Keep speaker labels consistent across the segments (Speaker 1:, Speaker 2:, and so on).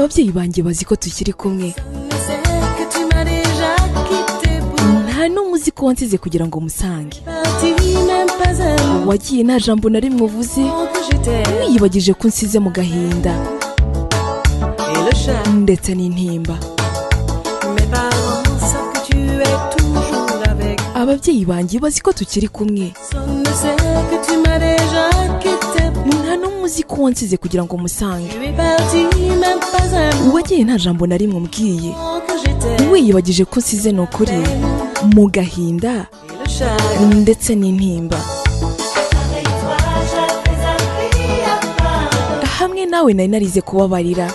Speaker 1: ababyeyi banjye bazi ko tukiri kumwe, nta n'umwe uzi ko wansize kugira ngo musange. Wagiye nta jambo na rimwe uvuze, wiyibagije ko unsize mu gahinda ndetse n'intimba. Ababyeyi banjye bazi ko tukiri kumwe, nta n'umwe uzi ko wansize kugira ngo musange. Wagiye nta jambo na rimwe umbwiye, wiyibagije ko unsize ni ukuri mu gahinda ndetse n'intimba. Hamwe nawe nari narize kubabarira,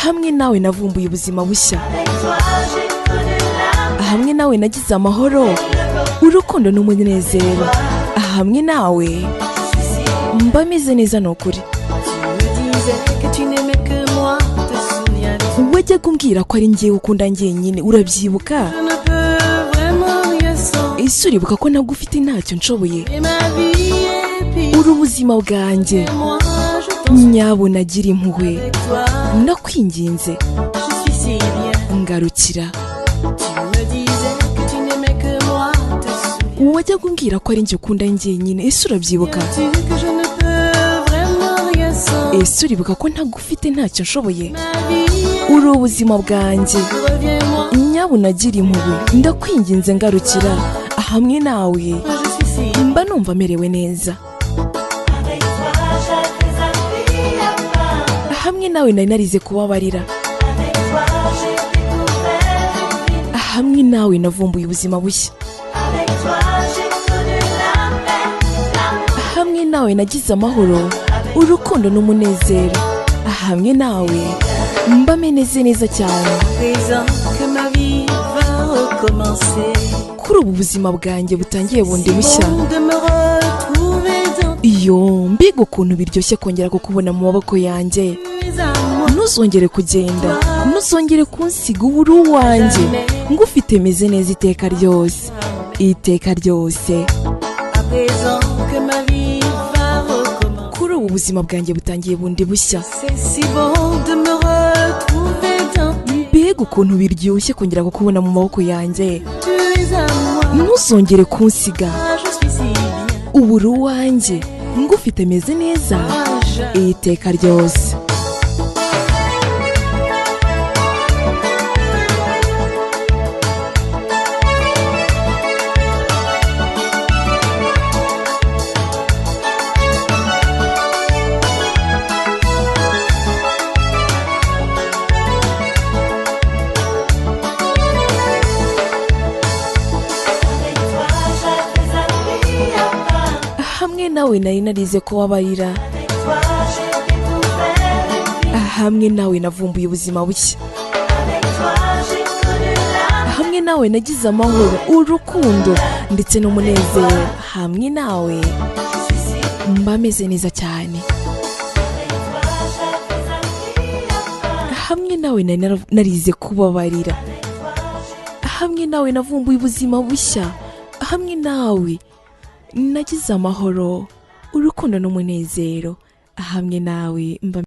Speaker 1: hamwe nawe navumbuye ubuzima bushya, hamwe nawe nagize amahoro, urukundo n'umunezero. Hamwe nawe mba meze neza ni ukuri. Wajyaga umbwira ko ari njyewe ukunda njyenyine, urabyibuka? Ese uribuka ko nagufite ntacyo nshoboye? Uri ubuzima bwanjye, nyabuna gira impuhwe, ndakwinginze ngarukira. Wajyaga umbwira ko ari njye ukunda njyenyine, ese urabyibuka? Ese uribuka ko ntagufite ntacyo nshoboye? Uri ubuzima bwanjye, nyabuna gira impuhwe, ndakwinginze ngarukira. Hamwe nawe mba numva merewe neza. Hamwe nawe nari narize kubabarira, hamwe nawe navumbuye ubuzima bushya, hamwe nawe nagize amahoro, urukundo n'umunezero. Hamwe nawe mba meneze neza cyane. Kuri ubu buzima bwanjye butangiye bundi bushya, iyo mbega ukuntu biryoshye kongera kukubona mu maboko yanjye. Ntuzongere kugenda, ntuzongere kunsiga, uri uwanjye, ngufite meze neza iteka ryose, iteka ryose. Kuri ubu buzima bwanjye butangiye bundi bushya, mbega ukuntu biryoshye kongera kukubona mu maboko yanjye. Ntuzongere kunsiga, ubu uri uwanjye, ngufite meze neza iteka ryose. Hamwe nawe nari narize kubabarira, hamwe nawe navumbuye ubuzima bushya, hamwe nawe nagize amahoro, urukundo ndetse n'umunezero. Hamwe nawe mba meze neza cyane. Hamwe nawe nari narize kubabarira, hamwe nawe navumbuye ubuzima bushya, hamwe nawe nagize amahoro, urukundo n'umunezero. Hamwe nawe mba